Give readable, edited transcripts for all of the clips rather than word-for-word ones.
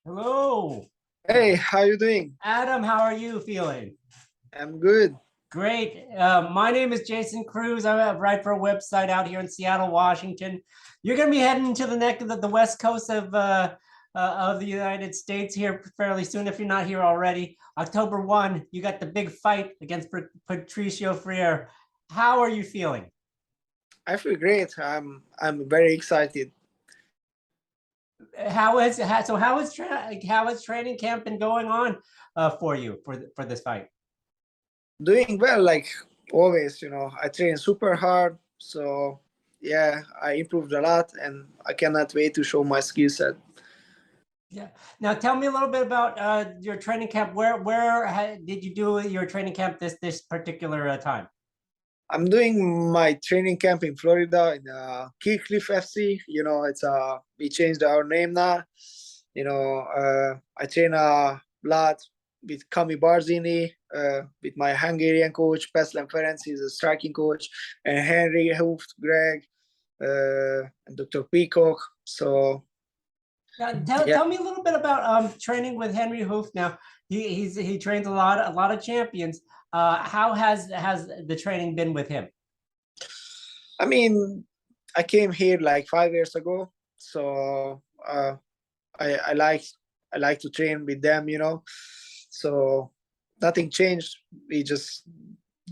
Hello, Hey, how you doing? Adam. How are you feeling? I'm good. Great. My name is Jason Cruz. I write for a website out here in Seattle, Washington. You're going to be heading to the neck of the west coast of the United States here fairly soon, if you're not here already. October 1, you got the big fight against Patricio Freire. How are you feeling? I feel great. I'm very excited. How is training camp been going on for you for this fight? Doing well, like always. I train super hard, so yeah, I improved a lot, and I cannot wait to show my skill set. Yeah. Now tell me a little bit about your training camp. Where did you do your training camp this particular time? I'm doing my training camp in Florida in Cliff FC. It's we changed our name now. I train a lot with Kami Barzini, with my Hungarian coach Peslen Ferenc, he's a striking coach, and Henry Hooft, Greg, and Dr. Peacock. So yeah, Tell me a little bit about training with Henry Hoof. Now he trains a lot of champions. How has the training been with him? I mean, I came here like 5 years ago, so I like to train with them. So nothing changed. We just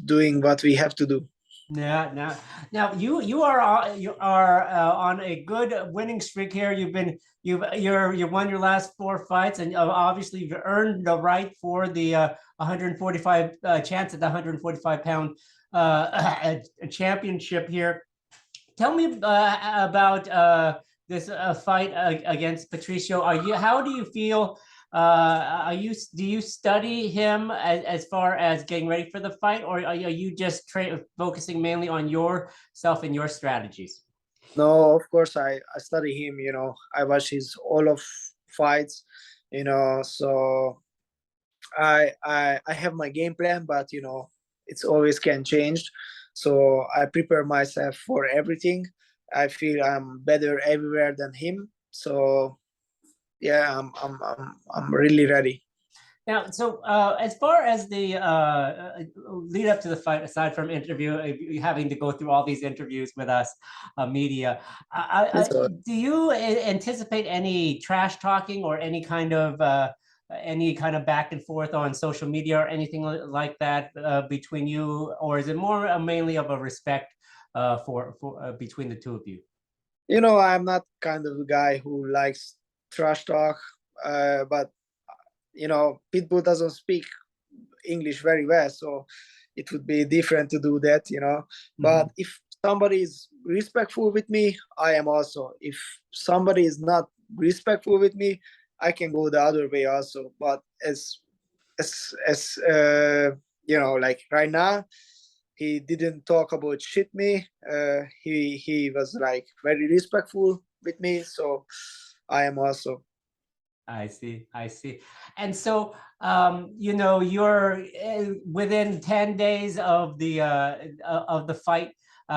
doing what we have to do. Yeah, now you are on a good winning streak here. You've won your last four fights, and obviously you've earned the right for the 145 chance at the 145 pound championship here. Tell me about this fight against Patricio. How do you feel? Do you study him as far as getting ready for the fight, or are you just focusing mainly on yourself and your strategies? No, of course I study him. I watch his all of fights. So I have my game plan, but it's always can change. So I prepare myself for everything. I feel I'm better everywhere than him. So yeah, I'm really ready. Now, so as far as the lead up to the fight, aside from having to go through all these interviews with us, media, It's all. do you anticipate any trash talking or any kind of back and forth on social media or anything like that between you, or is it more mainly of a respect for between the two of you? I'm not kind of a guy who likes trash talk, but Pitbull doesn't speak English very well, so it would be different to do that. Mm-hmm. But if somebody is respectful with me, I am also. If somebody is not respectful with me, I can go the other way also. But as like right now, he didn't talk about shit me. He was like very respectful with me, so I am also. I see. I see. And so, you're within 10 days of the fight.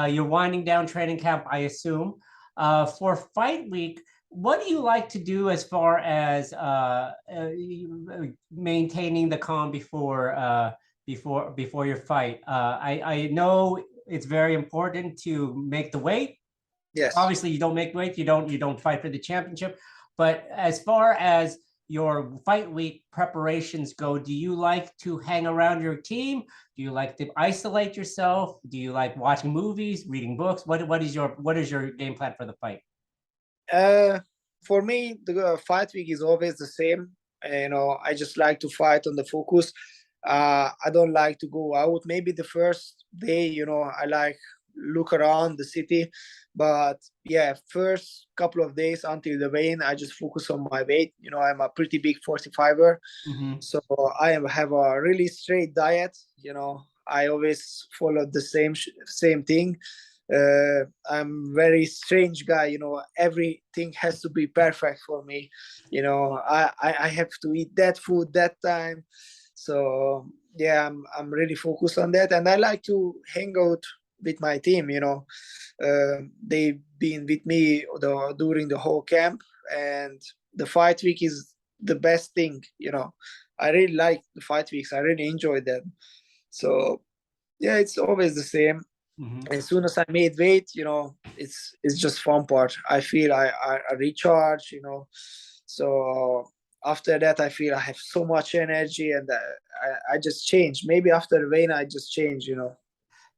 You're winding down training camp, I assume. For fight week, what do you like to do as far as maintaining the calm before your fight? I know it's very important to make the weight. Yes. Obviously you don't make weight, you don't fight for the championship, but as far as your fight week preparations go, do you like to hang around your team? Do you like to isolate yourself? Do you like watching movies, reading books? What is your game plan for the fight? Uh, for me, the fight week is always the same. I just like to fight on the focus. I don't like to go out. Maybe the first day, I like look around the city, but yeah, first couple of days until the weigh-in, I just focus on my weight. I'm a pretty big 45er, Mm-hmm. so have a really straight diet. I always follow the same thing. I'm very strange guy. Everything has to be perfect for me. I have to eat that food that time. So yeah, I'm really focused on that, and I like to hang out with my team. They've been with me during the whole camp, and the fight week is the best thing, you know. I really like the fight weeks. I really enjoy them. So yeah, it's always the same. Mhm. As soon as I made weight, you know, it's just fun part. I feel I recharge, you know. So after that, I feel I have so much energy, and I just change. Maybe after the weigh, I just change, you know.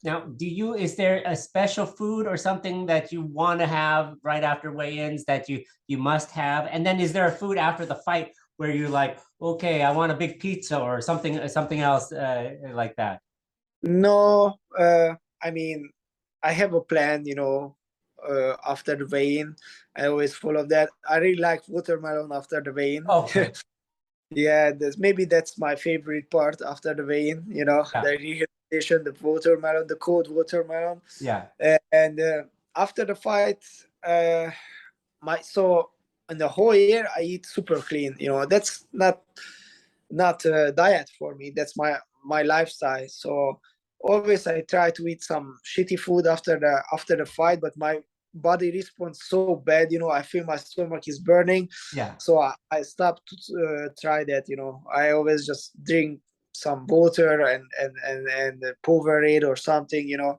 Now, is there a special food or something that you want to have right after weigh-ins that you must have? And then is there a food after the fight where you're like, okay, I want a big pizza or something else like that? No, I mean, I have a plan, you know, after the weigh-in. I always follow that. I really like watermelon after the weigh-in. Okay. Yeah, that's my favorite part after the weigh-in, you know, Yeah. the rehydration, the watermelon, the cold watermelon. Yeah. And after the fight, uh, so in the whole year I eat super clean. You know, that's not a diet for me. That's my lifestyle. So always I try to eat some shitty food after the fight, but my body responds so bad. You know, I feel my stomach is burning. Yeah. So I stopped to try that. You know, I always just drink some water and Powerade or something. You know,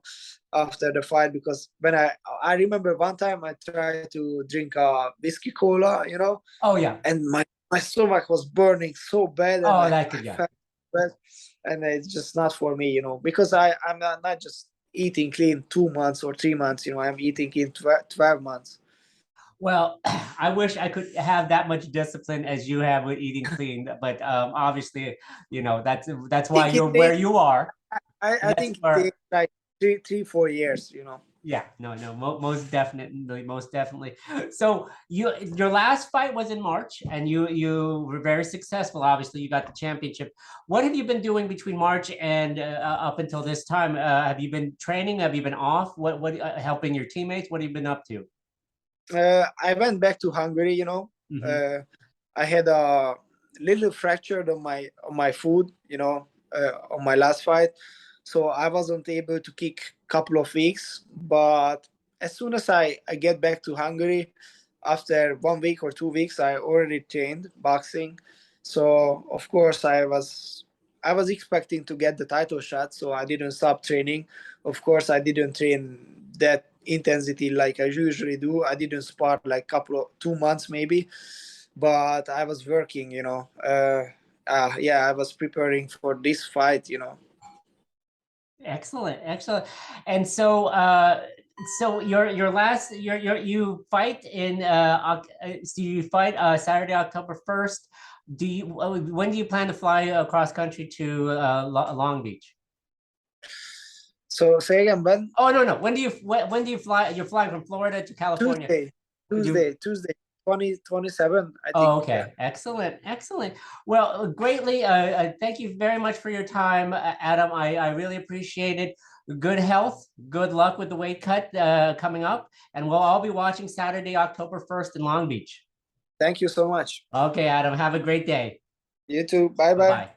after the fight, because when I remember one time I tried to drink whiskey cola. You know, Oh yeah. and my stomach was burning so bad, and Oh, I that could, yeah. felt bad, and it's just not for me, you know, because I'm not just eating clean 2 months or 3 months, you know, I'm eating in 12 months. Well, I wish I could have that much discipline as you have with eating clean, but obviously, that's I why think it you're where takes, you are. I That's think it where, takes like 3 4 years, you know. yeah, no, most definitely, most definitely. So your last fight was in March, and you were very successful. Obviously, you got the championship. What have you been doing between March and up until this time? Have you been training? Have you been off? What helping your teammates? What have you been up to? I went back to Hungary, you know. Mm-hmm. uh, I had a little fracture on my foot, you know, on my last fight, so I wasn't able to kick a couple of weeks. But as soon as I get back to Hungary, after 1 week or 2 weeks, I already trained boxing. So of course I was expecting to get the title shot, so I didn't stop training. Of course, I didn't train that intensity like I usually do. I didn't spar like couple of 2 months maybe, but I was working, you know. Yeah, I was preparing for this fight, you know. Excellent, excellent. And so your last you fight in so you fight Saturday, October 1st. When do you plan to fly across country to Long Beach? So say again, Ben. Oh no, when do you fly? You're flying from Florida to California. Tuesday, You Tuesday, 2027, I think. Oh, Yeah. okay. Excellent. Excellent. Well, greatly. Thank you very much for your time, Adam. I really appreciate it. Good health. Good luck with the weight cut coming up. And we'll all be watching Saturday, October 1st in Long Beach. Thank you so much. Okay, Adam. Have a great day. You too. Bye bye. Bye-bye.